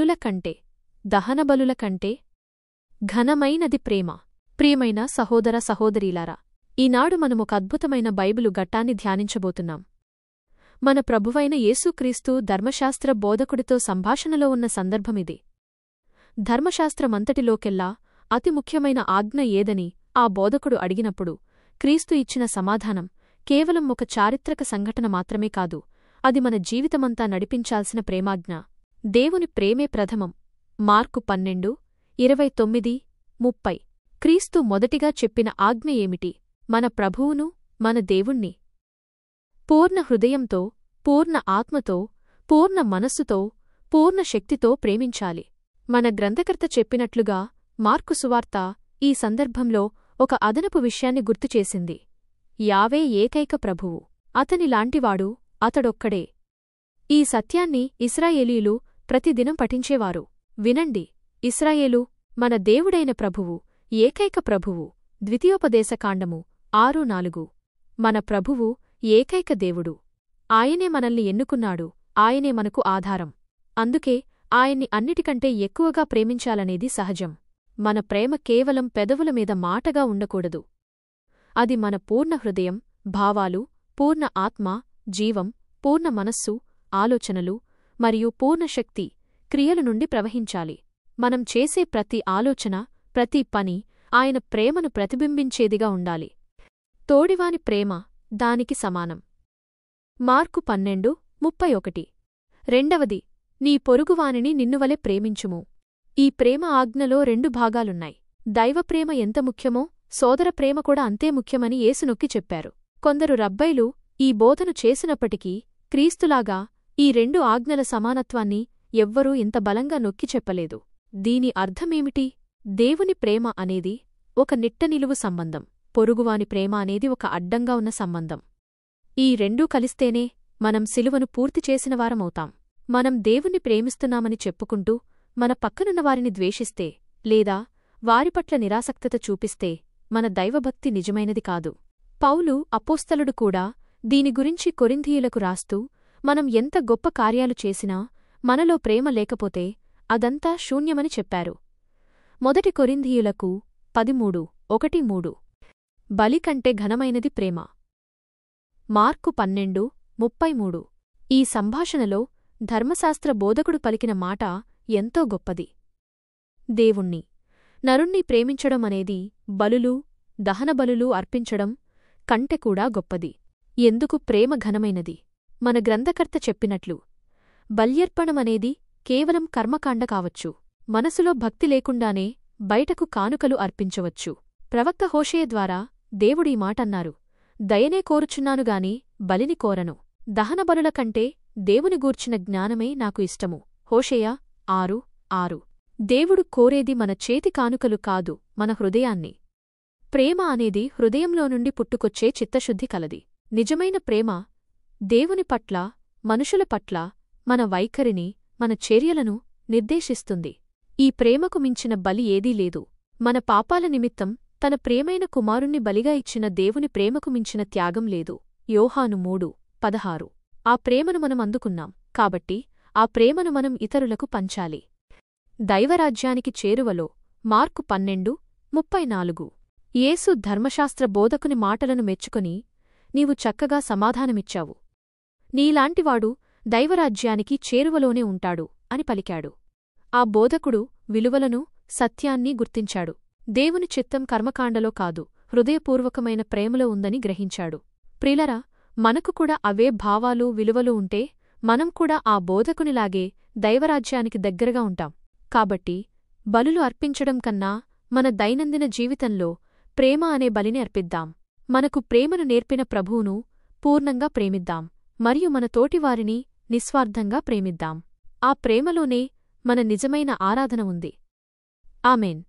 బలుల కంటే దహనబలుల కంటే ఘనమైనది ప్రేమ. ప్రియమైన సహోదర సహోదరీలారా, ఈనాడు మనమొక అద్భుతమైన బైబిలు ఘట్టాన్ని ధ్యానించబోతున్నాం. మన ప్రభువైన యేసుక్రీస్తు ధర్మశాస్త్ర బోధకుడితో సంభాషణలో ఉన్న సందర్భమిది. ధర్మశాస్త్రమంతటిలోకెల్లా అతి ముఖ్యమైన ఆజ్ఞ ఏదని ఆ బోధకుడు అడిగినప్పుడు క్రీస్తు ఇచ్చిన సమాధానం కేవలం ఒక చారిత్రక సంఘటన మాత్రమే కాదు, అది మన జీవితమంతా నడిపించాల్సిన ప్రేమాజ్ఞ. దేవుని ప్రేమే ప్రథమం. మార్కు 12:29-30. క్రీస్తు మొదటిగా చెప్పిన ఆజ్ఞ ఏమిటి? మన ప్రభువును, మన దేవుణ్ణి పూర్ణ హృదయంతో, పూర్ణ ఆత్మతో, పూర్ణ మనస్సుతో, పూర్ణ శక్తితో ప్రేమించాలి. మన గ్రంథకర్త చెప్పినట్లుగా మార్కు సువార్త ఈ సందర్భంలో ఒక అదనపు విషయాన్ని గుర్తుచేసింది. యావే ఏకైక ప్రభువు, అతనిలాంటివాడు అతడొక్కడే. ఈ సత్యాన్ని ఇశ్రాయేలీయులు ప్రతిదినం పఠించేవారు. వినండి, ఇశ్రాయేలు, మన దేవుడైన ప్రభువు, ఏకైక ప్రభువు. ద్వితీయోపదేశకాండము 6:4. మన ప్రభువు ఏకైక దేవుడు. ఆయనే మనల్ని ఎన్నుకున్నాడు, ఆయనే మనకు ఆధారం. అందుకే ఆయన్ని అన్నిటికంటే ఎక్కువగా ప్రేమించాలనేది సహజం. మన ప్రేమ కేవలం పెదవుల మీద మాటగా ఉండకూడదు. అది మన పూర్ణ హృదయం, భావాలు, పూర్ణ ఆత్మ, జీవం, పూర్ణ మనస్సు, ఆలోచనలు మరియు పూర్ణ శక్తి, క్రియల నుండి ప్రవహించాలి. మనం చేసే ప్రతి ఆలోచన, ప్రతి పని ఆయన ప్రేమను ప్రతిబింబించేదిగా ఉండాలి. తోడివాని ప్రేమ దానికి సమానం. మార్కు 12:31. రెండవది, నీ పొరుగువానిని నిన్నువలె ప్రేమించుము. ఈ ప్రేమ ఆజ్ఞలో 2 భాగాలున్నాయి. దైవప్రేమ ఎంత ముఖ్యమో సోదర ప్రేమ కూడా అంతే ముఖ్యమని యేసు నొక్కి చెప్పారు. కొందరు రబ్బైలు ఈ బోధను చేసినప్పటికీ క్రీస్తులాగా ఈ 2 ఆజ్ఞల సమానత్వాన్ని ఎవ్వరూ ఇంత బలంగా నొక్కి చెప్పలేదు. దీని అర్థమేమిటి? దేవుని ప్రేమ అనేది ఒక నిట్టనిలువు సంబంధం, పొరుగువాని ప్రేమ అనేది ఒక అడ్డంగా ఉన్న సంబంధం. ఈ 2 కలిస్తేనే మనం సిలువను పూర్తి చేసినవారమవుతాం. మనం దేవుణ్ణి ప్రేమిస్తున్నామని చెప్పుకుంటూ మన పక్కనున్నవారిని ద్వేషిస్తే లేదా వారిపట్ల నిరాసక్తత చూపిస్తే మన దైవభక్తి నిజమైనది కాదు. పౌలు అపోస్తలుడు కూడా దీని గురించి కొరింథీయులకు రాస్తూ, మనం ఎంత గొప్ప కార్యాలు చేసినా మనలో ప్రేమ లేకపోతే అదంతా శూన్యమని చెప్పారు. మొదటి కొరింథీయులకు 13:1-3. బలి కంటే ఘనమైనది ప్రేమ. మార్కు 12:33. ఈ సంభాషణలో ధర్మశాస్త్ర బోధకుడు పలికిన మాట ఎంతో గొప్పది. దేవుణ్ణి, నరుణ్ణి ప్రేమించడం అనేది బలులు, దహనబలులు అర్పించడం కంటే కూడా గొప్పది. ఎందుకు ప్రేమ ఘనమైనది? మన గ్రంథకర్త చెప్పినట్లు బల్యర్పణమనేది కేవలం కర్మకాండ కావచ్చు. మనసులో భక్తి లేకుండానే బయటకు కానుకలు అర్పించవచ్చు. ప్రవక్త హోషేయ ద్వారా దేవుడీ మాటన్నారు, దయనే కోరుచున్నానుగాని బలిని కోరను. దహనబలుల కంటే దేవుని గూర్చిన జ్ఞానమే నాకు ఇష్టము. హోషేయ 6:6. దేవుడు కోరేది మన చేతి కానుకలు కాదు, మన హృదయాన్ని. ప్రేమ అనేది హృదయంలో నుండి పుట్టుకొచ్చే చిత్తశుద్ధి కలది. నిజమైన ప్రేమ దేవుని పట్ల, మనుషుల పట్ల మన వైఖరిని, మన చర్యలను నిర్దేశిస్తుంది. ఈ ప్రేమకు మించిన బలి ఏదీ లేదు. మన పాపాల నిమిత్తం తన ప్రేమైన కుమారుణ్ణి బలిగా ఇచ్చిన దేవుని ప్రేమకు మించిన త్యాగం లేదు. యోహాను 3:16. ఆ ప్రేమను మనం అందుకున్నాం కాబట్టి ఆ ప్రేమను మనం ఇతరులకు పంచాలి. దైవరాజ్యానికి చేరువలో మార్కు 12:34. యేసు ధర్మశాస్త్ర బోధకుని మాటలను మెచ్చుకొని, నీవు చక్కగా సమాధానమిచ్చావు, నీలాంటివాడు దైవరాజ్యానికి చేరువలోనే ఉంటాడు అని పలికాడు. ఆ బోధకుడు విలువలను, సత్యాన్ని గుర్తించాడు. దేవుని చిత్తం కర్మకాండలో కాదు, హృదయపూర్వకమైన ప్రేమలో ఉందని గ్రహించాడు. ప్రియులరా, మనకు కూడా అవే భావాలు, విలువలు ఉంటే మనం కూడా ఆ బోధకునిలాగే దైవరాజ్యానికి దగ్గరగా ఉంటాం. కాబట్టి బలులు అర్పించడం కన్నా మన దైనందిన జీవితంలో ప్రేమ అనే బలిని అర్పిద్దాం. మనకు ప్రేమను నేర్పిన ప్రభువును పూర్ణంగా ప్రేమిద్దాం మరియు మన తోటివారిని నిస్వార్థంగా ప్రేమిద్దాం. ఆ ప్రేమలోనే మన నిజమైన ఆరాధన ఉంది. ఆమేన్.